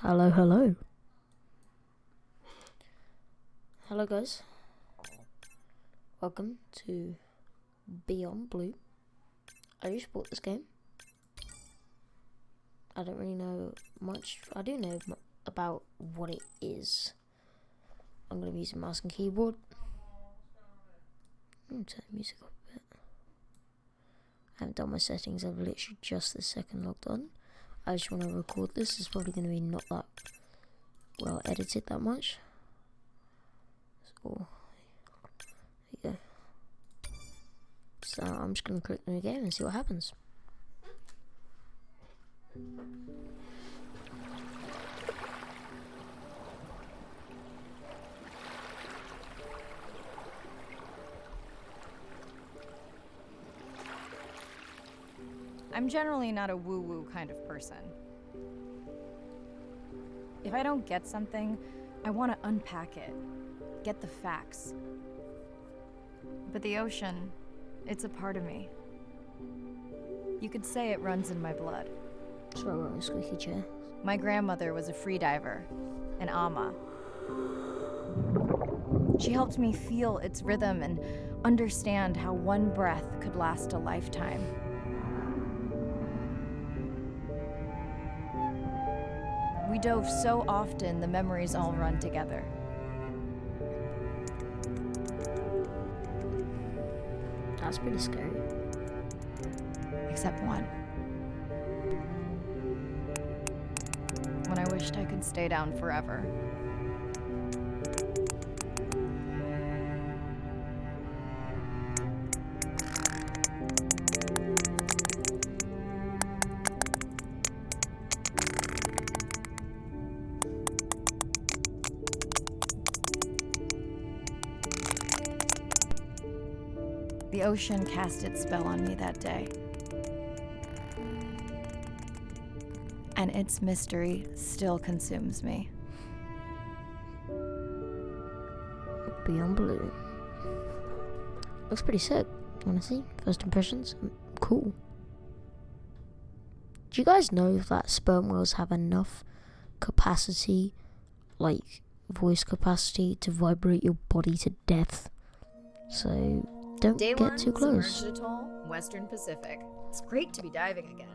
Hello, hello. Hello, guys. Welcome to Beyond Blue. I just bought this game. I don't really know much. I do know about what it is. I'm going to be using mouse and keyboard. Turn the music up a bit. I haven't done my settings. I've literally just this second logged on. I just want to record this. It's probably going to be not that well edited that much. So, there you go. So I'm just going to click new game and see what happens. I'm generally not a woo-woo kind of person. If I don't get something, I want to unpack it, get the facts. But the ocean, it's a part of me. You could say it runs in my blood. Sorry, we're on a squeaky chair. My grandmother was a freediver, an ama. She helped me feel its rhythm and understand how one breath could last a lifetime. We dove so often, the memories all run together. That's pretty scary. Except one. When I wished I could stay down forever. The ocean cast its spell on me that day. And its mystery still consumes me. Beyond Blue. Looks pretty sick, honestly. First impressions, cool. Do you guys know that sperm whales have enough capacity, like voice capacity, to vibrate your body to death? So don't Day get one, too close. submerged atoll, Western Pacific. It's great to be diving again.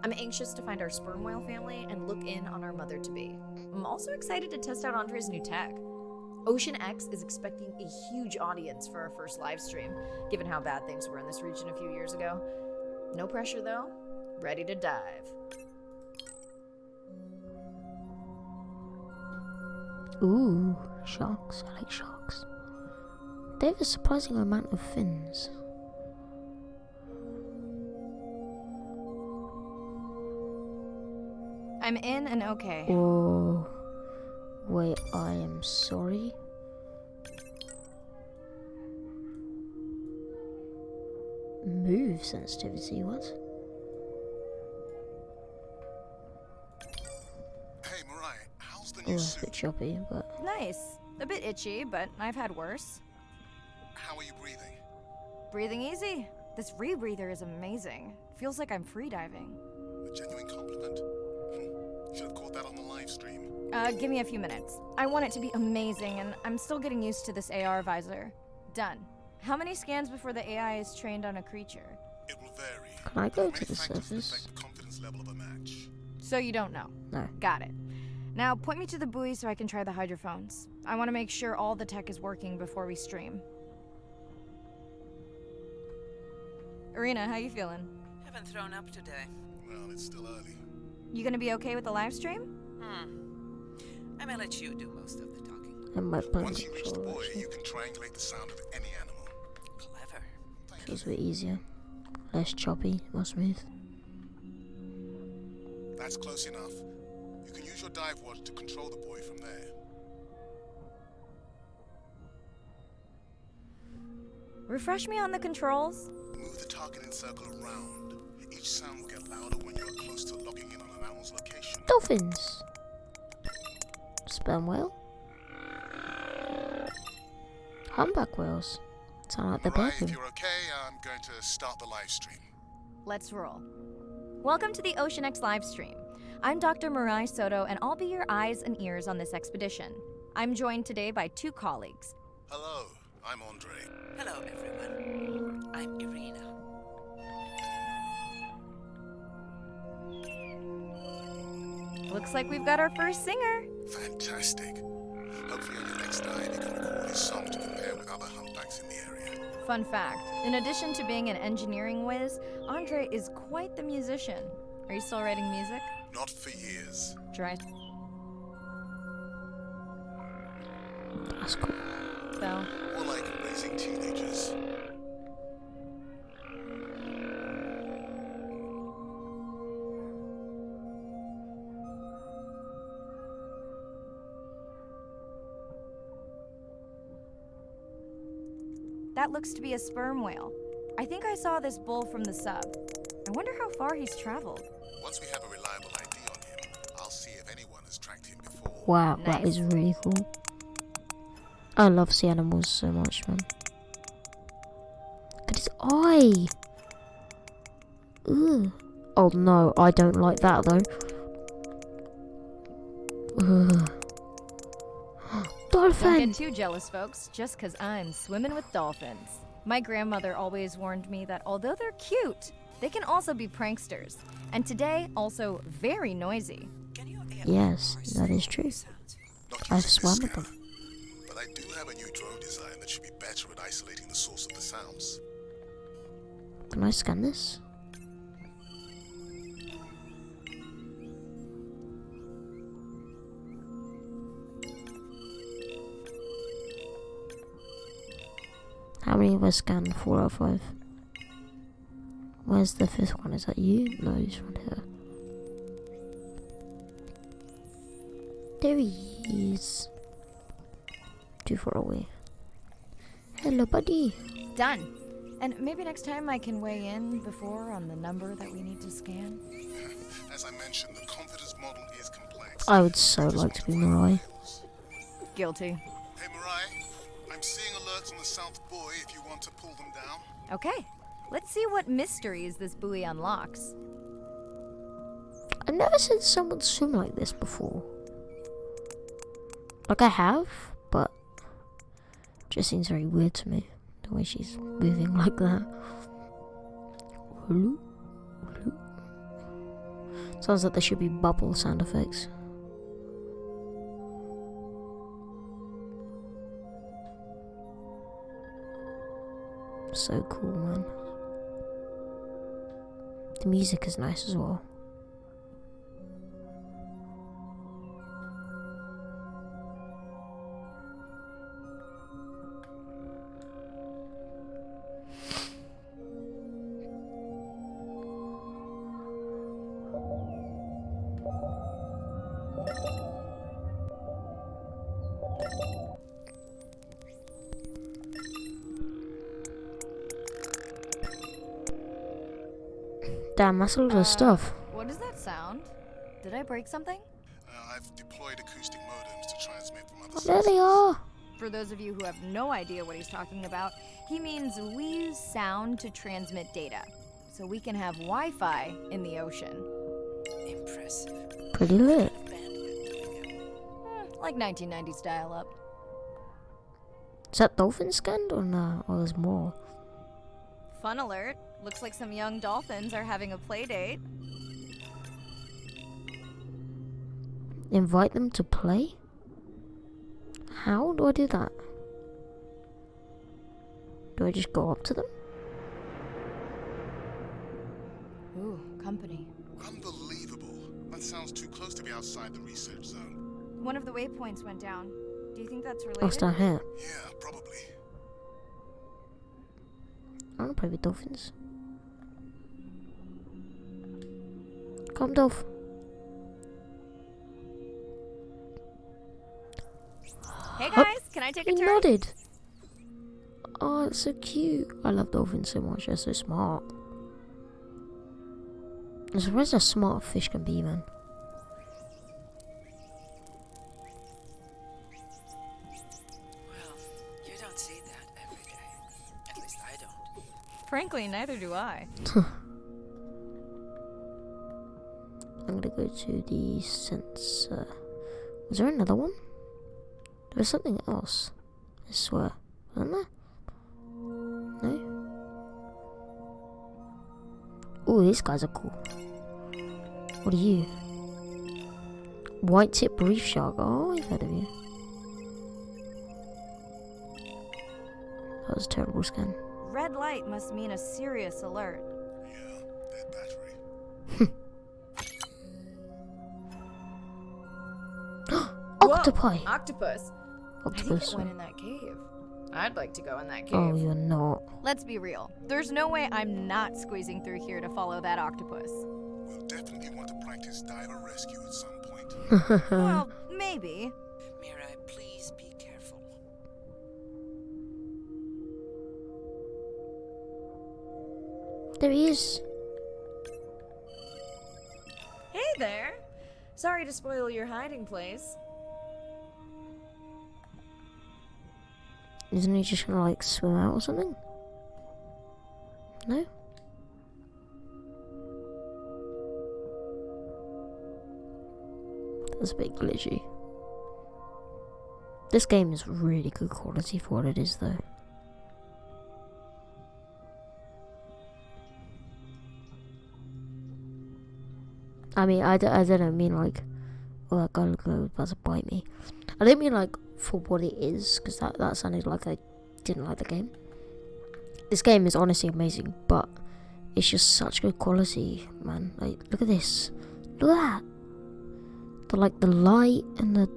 I'm anxious to find our sperm whale family and look in on our mother-to-be. I'm also excited to test out Andre's new tech. Ocean X is expecting a huge audience for our first live stream, given how bad things were in this region a few years ago. No pressure though. Ready to dive. Ooh, sharks. I like sharks. They have a surprising amount of fins. I'm in and okay. Oh, wait, I am sorry. Move sensitivity, what? Hey, Mariah, how's the Oh, new it's a bit suit? choppy, but Nice. A bit itchy, but I've had worse. How are you breathing? Breathing easy. This rebreather is amazing. Feels like I'm freediving. A genuine compliment? Should have caught that on the live stream. Give me a few minutes. I want it to be amazing, and I'm still getting used to this AR visor. Done. How many scans before the AI is trained on a creature? It will vary. can I go Many to the factors surface? affect the confidence level of a match. So you don't know. No. Got it. Now point me to the buoy so I can try the hydrophones. I want to make sure all the tech is working before we stream. Arena, how you feeling? Haven't thrown up today. Well, it's still early. You gonna be okay with the live stream? I may let you do most of the talking. And my bone Once you reach the controller buoy, actually you can triangulate the sound of any animal. Clever. Thank feels a you. bit easier. Less choppy, more smooth. That's close enough. You can use your dive watch to control the buoy from there. Refresh me on the controls. Move the targeting circle around. Each sound will get louder when you are close to locking in on an animal's location. Dolphins. Sperm whale. Humpback whales. Sound like they're Mariah, if barking. you're okay, I'm going to start the live stream. Let's roll. Welcome to the Ocean X live stream. I'm Dr. Mirai Soto, and I'll be your eyes and ears on this expedition. I'm joined today by 2 colleagues. Hello, I'm Andre. Hello, everyone. I'm Irina. Looks like we've got our first singer. Fantastic. Hopefully on your next dive you can record his song to compare with other humpbacks in the area. Fun fact, in addition to being an engineering whiz, Andre is quite the musician. Are you still writing music? Not for years. Dry That's cool. spell. More like raising teenagers. That looks to be a sperm whale. I think I saw this bull from the sub. I wonder how far he's traveled. Once we have a reliable ID on him, I'll see if anyone has tracked him before. Wow, that is really cool. I love sea animals so much, man. Look at his eye! Ugh. Oh no, I don't like that though. Ugh. Don't Dolphin! get too jealous, folks, just 'cause I'm swimming with dolphins. My grandmother always warned me that although they're cute, they can also be pranksters. And today, also very noisy. Can you Yes, that is true. sounds? Not I've using swum this with them. scanner, but I do have a new drone design that should be better at isolating the source of the sounds. Can I scan this? How many have I scanned? 4 out of 5. Where's the 5th one? Is that you? No, he's right here. There he is. Too far away. Hello, buddy. Done. And maybe next time I can weigh in before on the number that we need to scan. As I mentioned, the confidence model is complex. I would so like to be Mirai. Guilty. Hey Mirai, I'm seeing alerts on the South Buoy if you want to pull them down. Okay, let's see what mysteries this buoy unlocks. I've never seen someone swim like this before. Like I have, but it just seems very weird to me. The way she's moving like that. Hello? Hello? Sounds like there should be bubble sound effects. So cool, man. The music is nice as well. Damn, that's a lot of stuff. What does that sound? Did I break something? I've deployed acoustic modems to transmit from other Oh, there they sources. are. For those of you who have no idea what he's talking about, he means we use sound to transmit data. So we can have Wi-Fi in the ocean. Impressive. Pretty lit. Bandwidth do we get? Like 1990s dial-up. Is that dolphin scanned or no? Oh, there's more. Fun alert. Looks like some young dolphins are having a play date. Invite them to play? How do I do that? Do I just go up to them? Ooh, company. Unbelievable. That sounds too close to be outside the research zone. One of the waypoints went down. Do you think that's Oh, it's related? down here. Yeah, probably. I want to play with dolphins. Come, Dolph. Hey guys, can I take a He turn? nodded. Oh, it's so cute. I love dolphins so much. They're so smart. I'm surprised how smart a fish can be, man. Well, you don't see that every day. At least I don't. Frankly, neither do I. I'm gonna go to the sensor. Was there another one? There was something else. I swear. Wasn't there? No? Oh, these guys are cool. What are you? White tip reef shark. Oh, I've heard of you. That was a terrible scan. Red light must mean a serious alert. Yeah, dead battery. Octopi! Whoa, octopus. I think Octopus. it went in that cave. I'd like to go in that cave. Oh, you're not. Let's be real. There's no way I'm not squeezing through here to follow that octopus. We'll definitely want to practice diver rescue at some point. Well, maybe. Mirai, please be careful. There he is. Hey there. Sorry to spoil your hiding place. Isn't he just gonna like swim out or something? No? That's a bit glitchy. This game is really good quality for what it is though. I mean, I don't mean like, oh, that guy looked like he was about to bite me. I don't mean like for what it is, because that sounded like I didn't like the game. This game is honestly amazing, but it's just such good quality, man. Like, look at this. Look at that. The light and the...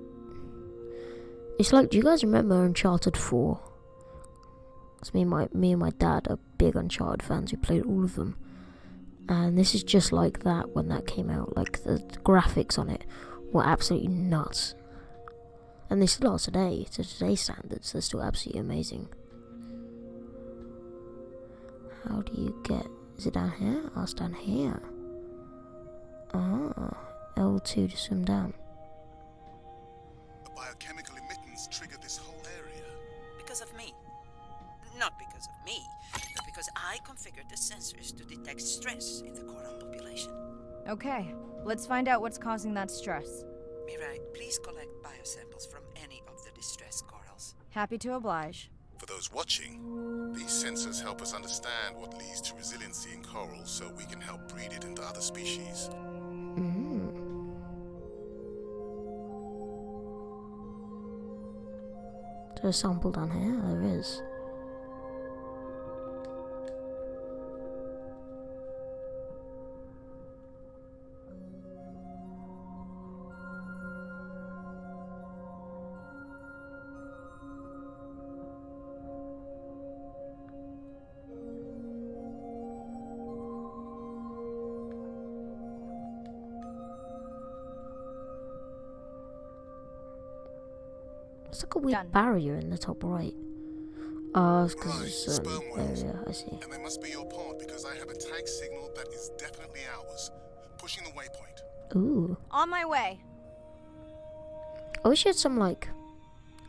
It's like, do you guys remember Uncharted 4? It's me and my dad are big Uncharted fans. We played all of them. And this is just like that when that came out. Like, the graphics on it were absolutely nuts. And they still are today. To today's standards, they're still absolutely amazing. How do you get... Is it down here? Oh, it's down here. Ah, L2 to swim down. The biochemical emittance triggered this whole area. Because of me. Not because of me, but because I configured the sensors to detect stress in the coral population. Okay, let's find out what's causing that stress. Mirai, please collect biosamples from any of the distressed corals. Happy to oblige. For those watching, these sensors help us understand what leads to resiliency in corals so we can help breed it into other species. There's a sample down here. There is. It's like a weird Done. barrier in the top right. Oh, it's because Right, it's a certain sperm whales. area, I see. And they must be your part because I have a tag signal that is definitely ours. Pushing the waypoint. Ooh. On my way. I wish she had some, like...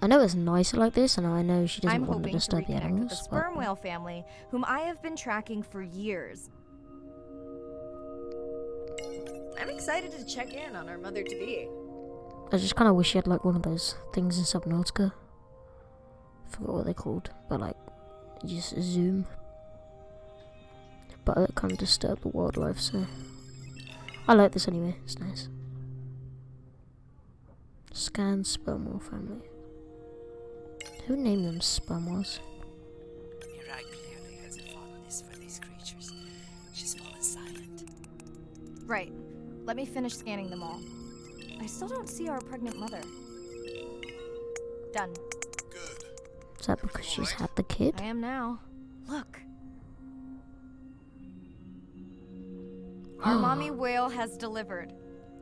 I know it's nicer like this, and I know she doesn't I'm want to hoping to disturb the reconnect with the animals, but... sperm whale family, whom I have been tracking for years. I'm excited to check in on our mother-to-be. I just kind of wish she had, like, one of those things in Subnautica. Forgot what they're called, but, like, you just zoom. But that kind of disturb the wildlife, so... I like this anyway, it's nice. Scan sperm whale family. Who named them sperm whales? Mirai clearly has a fondness for these creatures. She's fallen silent. Right. Let me finish scanning them all. I still don't see our pregnant mother. Done. Good. Is that because she's had the kid? I am now. Look. Our mommy whale has delivered.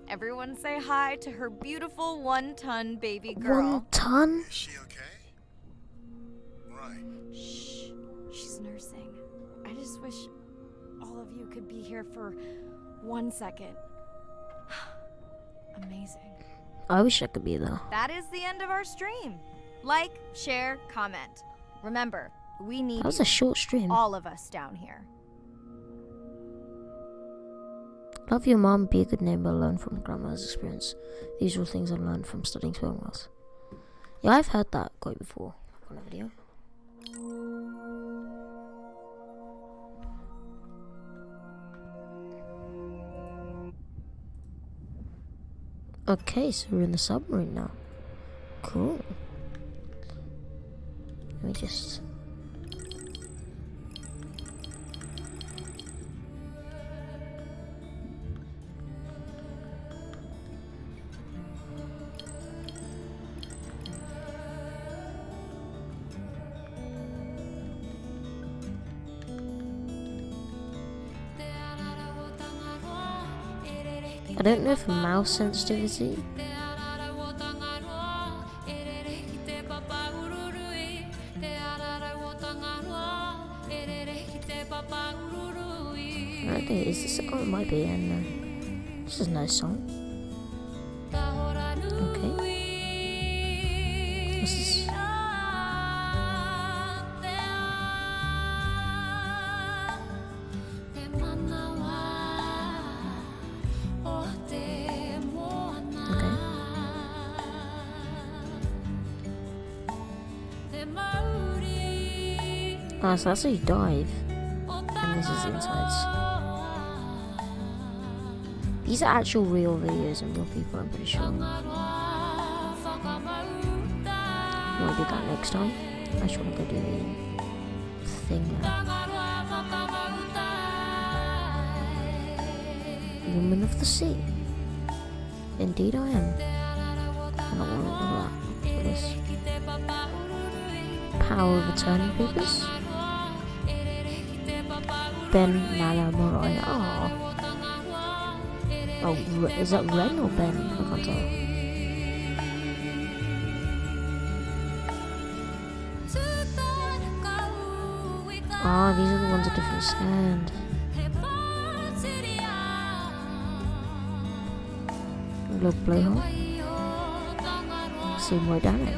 Everyone say hi to her beautiful 1-ton baby girl. 1 ton? Is she okay? Right. Shh. She's nursing. I just wish all of you could be here for 1 second. Amazing. I wish I could be there. That is the end of our stream. Like, share, comment. Remember, we need That was you, a short stream. all of us down here. Love your mom, be a good neighbor, learn from grandma's experience. These are things I learned from studying sperm whales. Yeah, I've heard that quote before on a video. Okay, so we're in the submarine now. Cool. Let me just... I don't know if mouse sensitivity. Okay, is this? Oh, it might be. And this is a nice song. Okay. This is. Oh, so that's how you dive. And this is the insides. These are actual real videos and real people, I'm pretty sure. Might do that next time. I just want to go do the thing now. Woman of the sea. Indeed I am. I don't want to do that. For this. Power of Attorney papers. Ben Malamurai. Oh, is that Ren or Ben? I can't tell. Ah, these are the ones at different stand. Little blowhole. See more down it.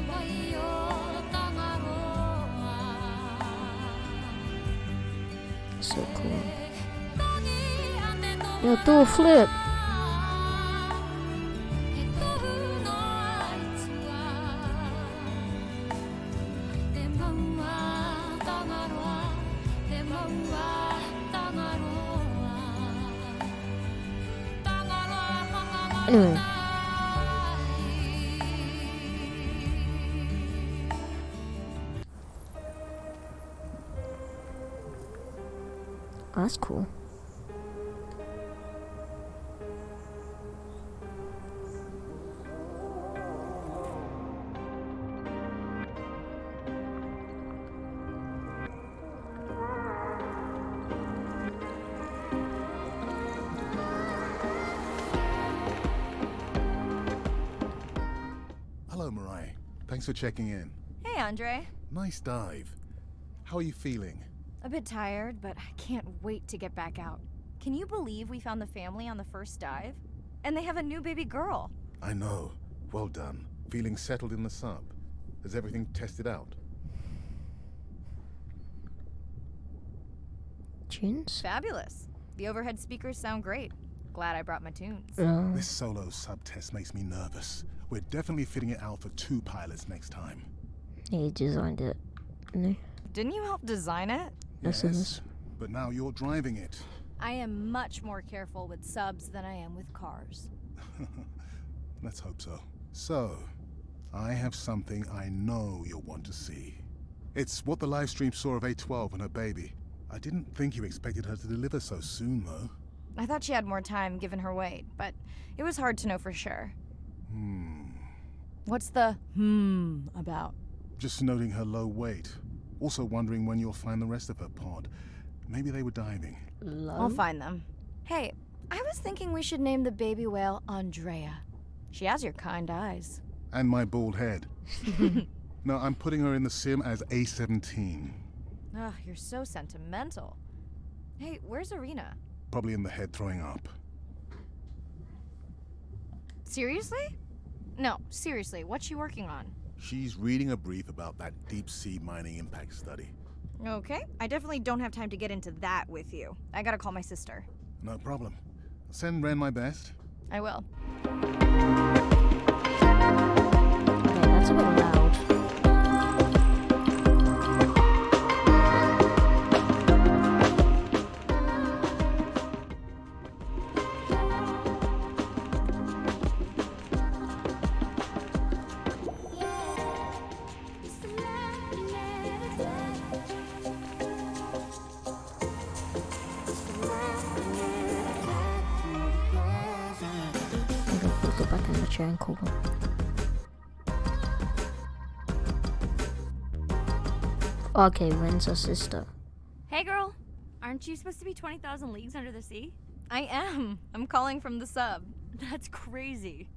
So cool. Yeah, do a flip. Anyway. Oh, that's cool. Hello, Mirai. Thanks for checking in. Hey, Andre. Nice dive. How are you feeling? A bit tired, but I can't wait to get back out. Can you believe we found the family on the first dive? And they have a new baby girl. I know. Well done. Feeling settled in the sub. Has everything tested out? Tunes? Fabulous. The overhead speakers sound great. Glad I brought my tunes. This solo sub test makes me nervous. We're definitely fitting it out for 2 pilots next time. He designed it. No. Didn't you help design it? Yes, but now you're driving it. I am much more careful with subs than I am with cars. Let's hope so. So, I have something I know you'll want to see. It's what the live stream saw of A12 and her baby. I didn't think you expected her to deliver so soon, though. I thought she had more time given her weight, but it was hard to know for sure. What's the about? Just noting her low weight. Also wondering when you'll find the rest of her pod. Maybe they were diving. I'll find them. Hey, I was thinking we should name the baby whale Andrea. She has your kind eyes. And my bald head. No, I'm putting her in the sim as A17. Ugh, you're so sentimental. Hey, where's Arena? Probably in the head throwing up. Seriously? No, seriously, what's she working on? She's reading a brief about that deep-sea mining impact study. Okay, I definitely don't have time to get into that with you. I gotta call my sister. No problem. Send Ren my best. I will. Okay, that's a bit loud. Go back in the chair and call them. Okay, Ren's her sister. Hey girl, aren't you supposed to be 20,000 leagues under the sea? I am. I'm calling from the sub. That's crazy.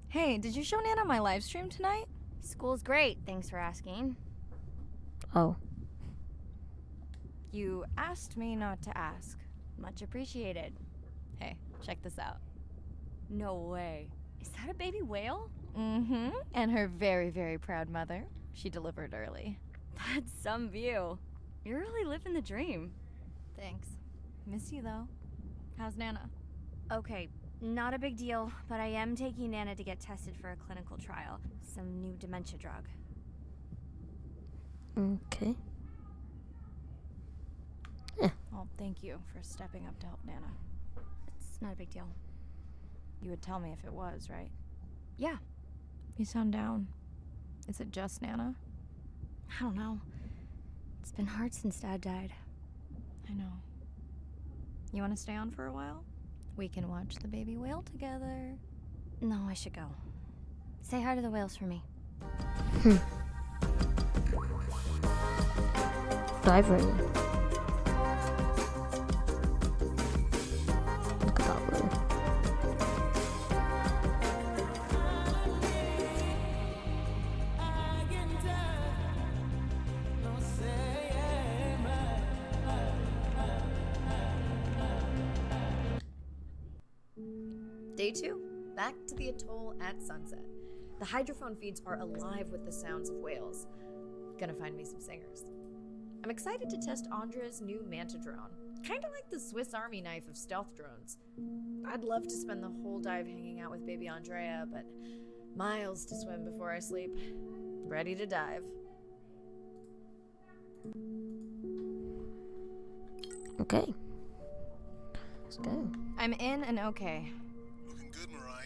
Hey, did you show Nana my live stream tonight? School's great, thanks for asking. Oh, You asked me not to ask. Much appreciated. Hey, check this out. No way. Is that a baby whale? Mm-hmm. And her very, very proud mother. She delivered early. That's some view. You're really living the dream. Thanks. Miss you, though. How's Nana? Okay, not a big deal, but I am taking Nana to get tested for a clinical trial. Some new dementia drug. okay. Well, thank you for stepping up to help Nana. It's not a big deal. You would tell me if it was, right? Yeah, You sound down. Is it just Nana? I don't know. It's been hard since Dad died. I know. You want to stay on for a while? We can watch the baby whale together. No, I should go. Say hi to the whales for me. Dive ready. Look at that blue. Day 2. Back to the atoll at sunset. The hydrophone feeds are alive with the sounds of whales. Gonna find me some singers. I'm excited to test Andra's new Manta drone. Kinda like the Swiss Army knife of stealth drones. I'd love to spend the whole dive hanging out with baby Andrea, but miles to swim before I sleep. Ready to dive. Okay. Let's go. I'm in and okay. Looking good, Mirai.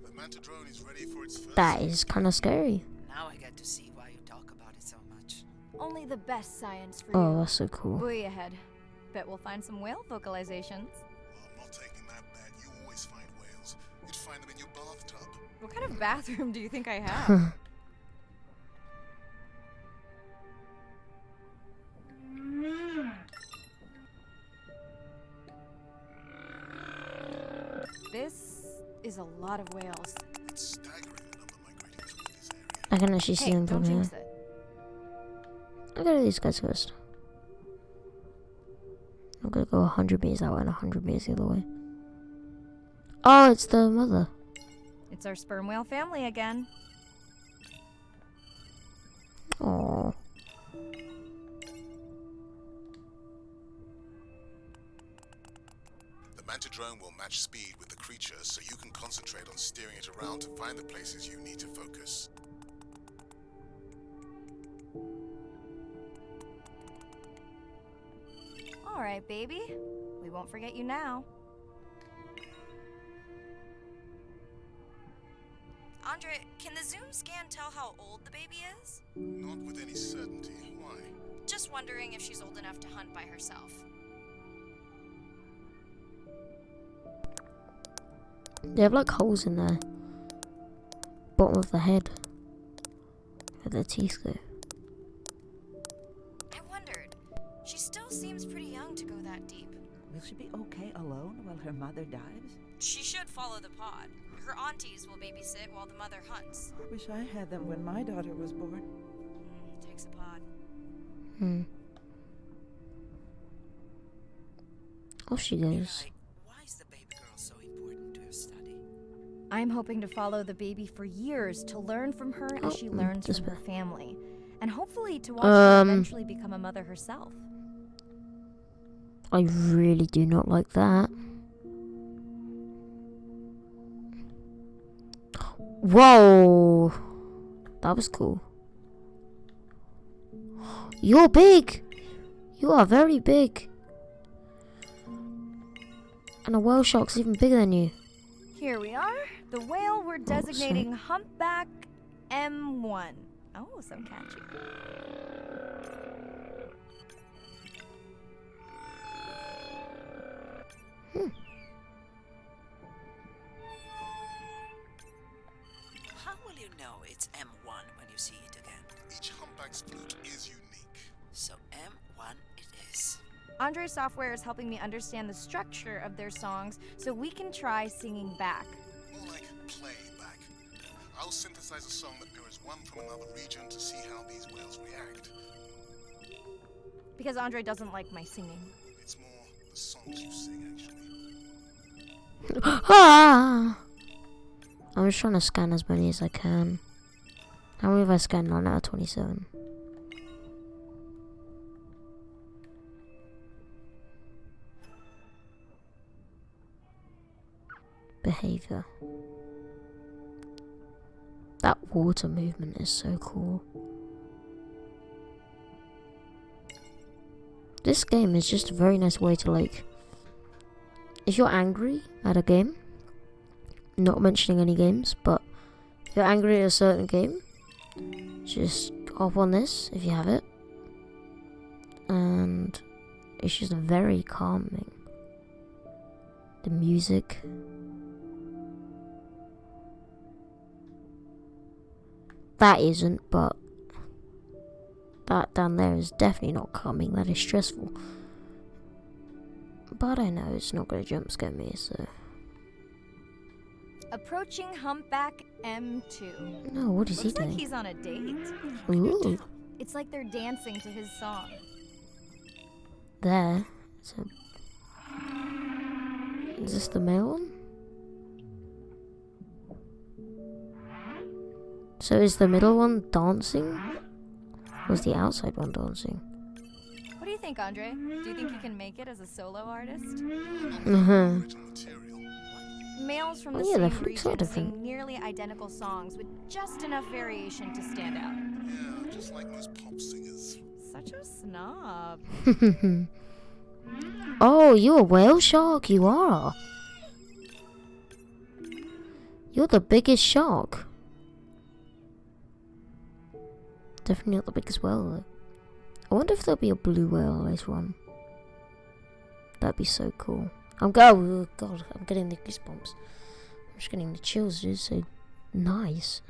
The Manta drone is ready for its first. That is kind of scary. Now I get to see why you talk about it so much. Only the best science for Oh, you. that's so cool. Buoy ahead. Bet we'll find some whale vocalizations. Well, I'm not taking that bet. You always find whales. You'd find them in your bathtub. What kind of bathroom do you think I have? This is a lot of whales. It's staggering the number migrating through this area. I can actually see Hey, them don't from here. jinx it. I'll go to these guys first. I'm gonna go 100 meters that way and 100 meters the other way. Oh, it's the mother. It's our sperm whale family again. Oh. The Manta drone will match speed with the creature, so you can concentrate on steering it around to find the places you need to focus. All right, baby. We won't forget you now. Andre, can the Zoom scan tell how old the baby is? Not with any certainty. Why? Just wondering if she's old enough to hunt by herself. They have like holes in their bottom of the head where their teeth go. I wondered. She still seems pretty young to go that deep. Will she be okay alone while her mother dives? She should follow the pod. Her aunties will babysit while the mother hunts. Wish I had them when my daughter was born. Takes a pod. Off she goes. Mirai, why is the baby girl so important to your study? I'm hoping to follow the baby for years to learn from her as she learns this from her way. family. And hopefully to watch her Um, eventually become a mother herself. I really do not like that. Whoa! That was cool. You're big! You are very big. And a whale shark's even bigger than you. Here we are. The whale we're designating Humpback M1. Oh, so catchy. How will you know it's M1 when you see it again? Each humpback's flute is unique. So M1 it is. Andre Software is helping me understand the structure of their songs so we can try singing back. More like playback. I'll synthesize a song that mirrors one from another region to see how these whales react. Because Andre doesn't like my singing. It's more the songs you sing, actually. Ah! I'm just trying to scan as many as I can. How many have I scanned now? Now 27. Behavior. That water movement is so cool. This game is just a very nice way to, like, if you're angry at a game, not mentioning any games, but if you're angry at a certain game, just hop on this if you have it, and it's just very calming. The music, that isn't, but that down there is definitely not calming. That is stressful. But I know it's not going to jump scare me, so. Approaching Humpback M2. No, what is he Looks like doing? he's on a date. Ooh, It's like they're dancing to his song. there. So, is this the male one? So is the middle one dancing? Or is the outside one dancing? What do you think, Andre? Do you think you can make it as a solo artist? Uh-huh. Original material. Males from Oh the yeah, the same flutes are region different. sing nearly identical songs with just enough variation to stand out. Yeah, just like most pop singers. Such a snob. Oh, you're a whale shark, you are. You're the biggest shark. Definitely not the biggest whale though. I wonder if there'll be a blue whale later on. That'd be so cool. Oh god, I'm getting the goosebumps. I'm just getting the chills, dude. So nice.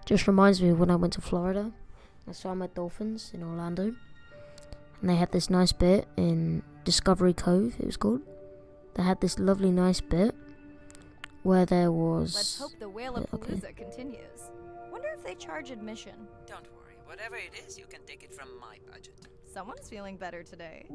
Just reminds me of when I went to Florida. I saw my dolphins in Orlando. And they had this nice bit in Discovery Cove, it was called. They had this lovely nice bit where there was... Let's hope the Whale-a-Palooza continues. Wonder if they charge admission. Don't worry, whatever it is, you can take it from my budget. Someone's feeling better today.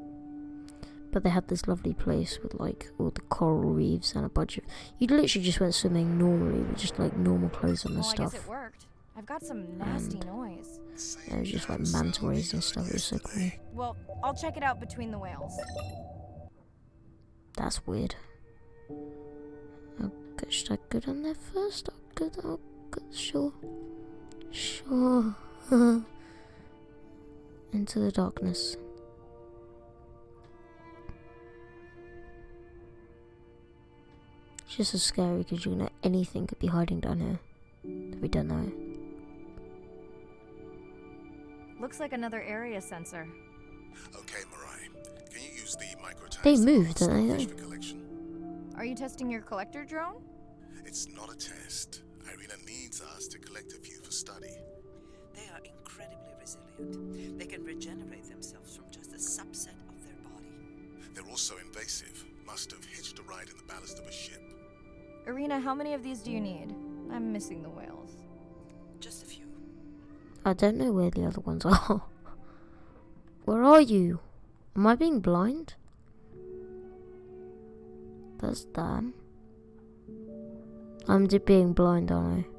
But they had this lovely place with like all the coral reefs and a bunch of... You literally just went swimming normally with just like normal clothes on and Well, I guess stuff. it worked. I've got some nasty noise. There was just like manta rays and stuff. It was so cool. Well, I'll check it out between the whales. That's weird. Okay, should I go down there first? I'll go, sure. Sure. Into the darkness. It's just so scary because you know anything could be hiding down here that we don't know. Looks like another area sensor. Okay, Mirai. Can you use the microtags? They to move, mark don't they, starfish though? for collection? Are you testing your collector drone? It's not a test. Irina needs us to collect a few for study. They are incredibly resilient. They can regenerate themselves from just a subset of their body. They're also invasive. Must have hitched a ride in the ballast of a ship. Irina, how many of these do you need? I'm missing the whales. Just a few. I don't know where the other ones are. Where are you? Am I being blind? That's them. I'm being blind, aren't I?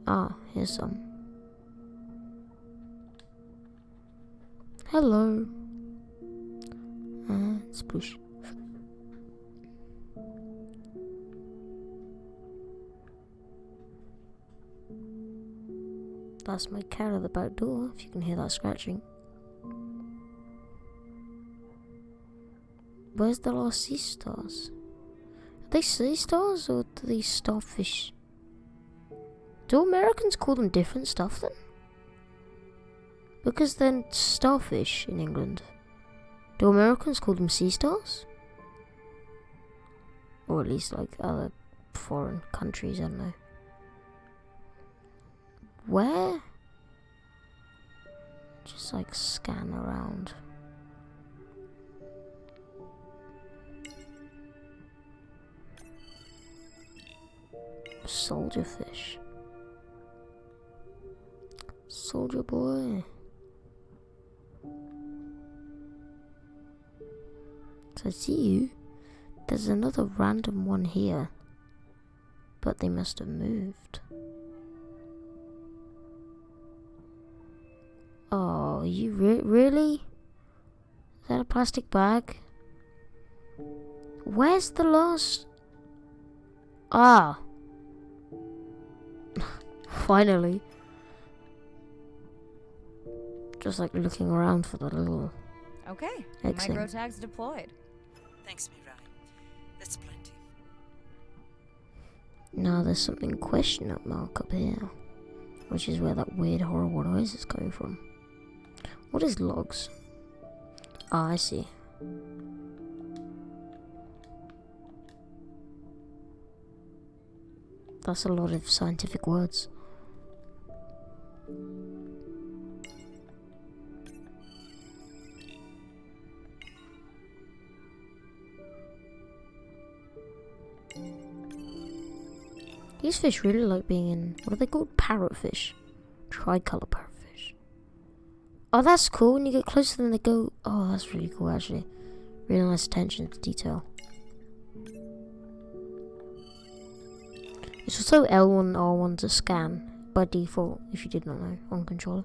Ah, here's some. Hello. Sploosh. That's my cat at the back door, if you can hear that scratching. Where's the last sea stars? Are they sea stars or are they starfish? Do Americans call them different stuff then? Because they're starfish in England. Do Americans call them sea stars? Or at least like other foreign countries, I don't know. Where? Just like scan around. Soldier fish. Soldier boy. So I see you. There's another random one here. But they must have moved. Oh, you really? Is that a plastic bag? Where's the last? Ah. Finally. Just like looking around for the little Okay, Excellent. micro tags deployed. Thanks, Mirai. That's plenty. Now there's something question mark up here. Which is where that weird horrible noise is coming from. What is logs? Ah, I see. That's a lot of scientific words. These fish really like being in, what are they called? Parrotfish. Tricolour parrotfish. Oh, that's cool. When you get closer to them, they go, oh, that's really cool actually. Really nice attention to detail. It's also L1, R1 to scan by default, if you did not know, on controller.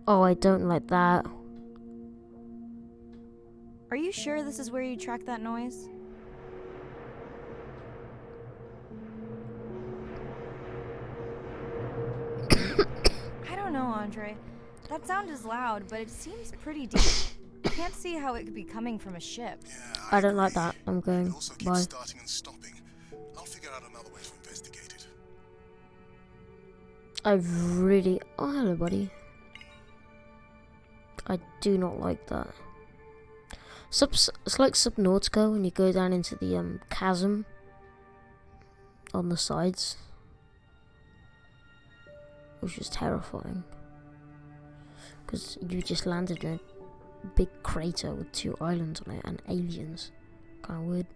Oh, I don't like that. Are you sure this is where you track that noise? I don't know, Andre. That sound is loud, but it seems pretty deep. I can't see how it could be coming from a ship. Yeah, I don't like agree. that. I'm It going. also keeps Bye. starting and stopping. I'll figure out another way to investigate it. I really... Oh, hello, buddy. I do not like that. It's like Subnautica when you go down into the chasm on the sides. Which is terrifying. Because you just landed in a big crater with 2 islands on it and aliens. Kind of weird.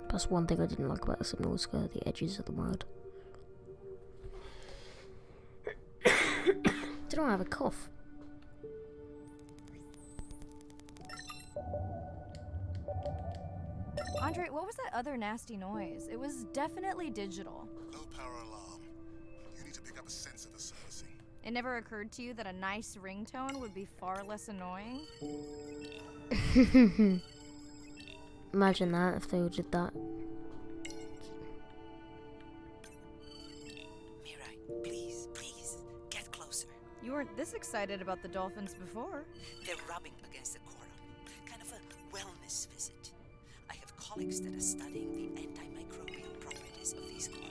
That's one thing I didn't like about Subnautica, the edges of the world. Did I have a cough? Andre, what was that other nasty noise? It was definitely digital. Low power alarm. You need to pick up a sensor for servicing. It never occurred to you that a nice ringtone would be far less annoying? Imagine that if they did that. Mirai, please, please, get closer. You weren't this excited about the dolphins before. They're rubbing against the coral. Kind of a wellness visit. I have colleagues that are studying the antimicrobial properties of these coral.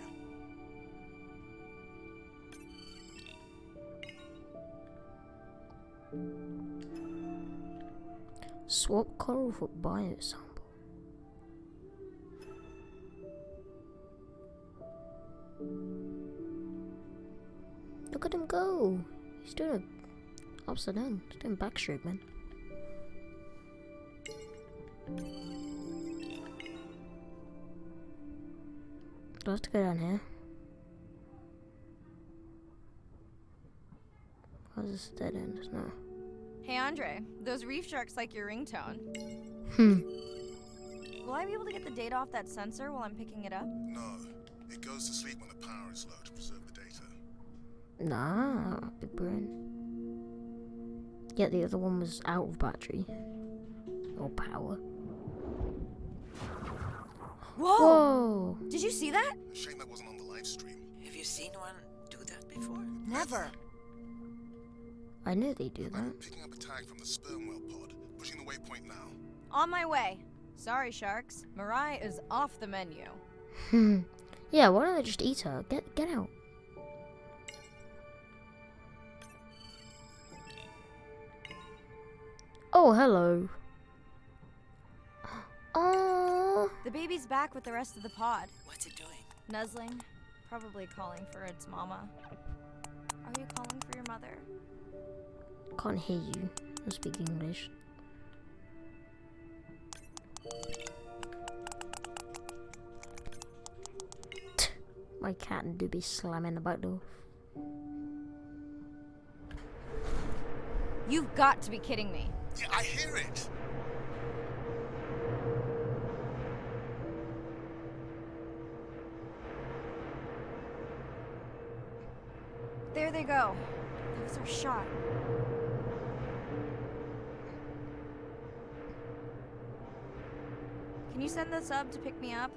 Swap coral for biosample. Look at him go. He's doing a upside down. He's doing backstroke, man. Do I have to go down here? Why is this a dead end? No. Hey Andre, those reef sharks like your ringtone. Will I be able to get the data off that sensor while I'm picking it up? No, it goes to sleep when the power is low to preserve the data. Nah, big brain. Yet the other one was out of battery. Or power. Whoa! Whoa! Did you see that? Shame that wasn't on the live stream. Have you seen one do that before? Never. I knew they do that. I'm picking up a tag from the Spermwell pod, pushing the waypoint now. On my way. Sorry, sharks. Mirai is off the menu. Yeah, why don't they just eat her? Get out. Oh, hello. Oh. The baby's back with the rest of the pod. What's it doing? Nuzzling. Probably calling for its mama. Are you calling for your mother? Can't hear you. I speak English. My cat do be slamming the back door. You've got to be kidding me. Yeah, I hear it. There they go. That was our shot. Can you send the sub to pick me up?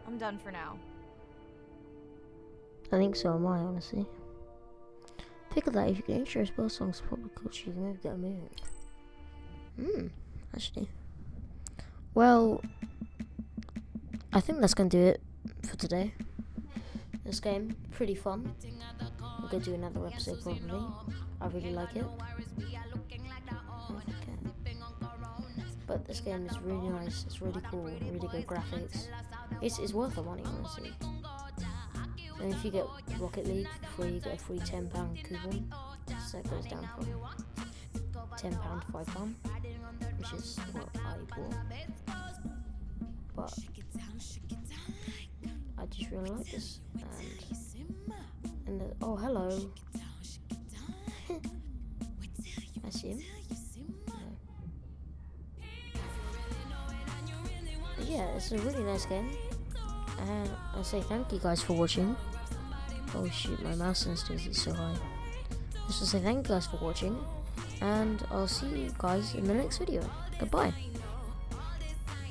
I'm done for now. I think so am I, honestly. Think of that, if you can introduce both songs to public culture, you can maybe get a movie. Actually. Well, I think that's going to do it for today. This game, pretty fun. We're going to do another episode probably. I really like it. But this game is really nice, it's really cool, really good graphics. It's worth the money, honestly. And if you get Rocket League for free, you get a free £10 coupon. So it goes down from £10 to £5, which is what I bought. But I just really like this. And oh, hello. I see him. Yeah, it's a really nice game. And I say thank you guys for watching. Oh shoot, my mouse sensitivity is so high. Just to say thank you guys for watching, and I'll see you guys in the next video. Goodbye.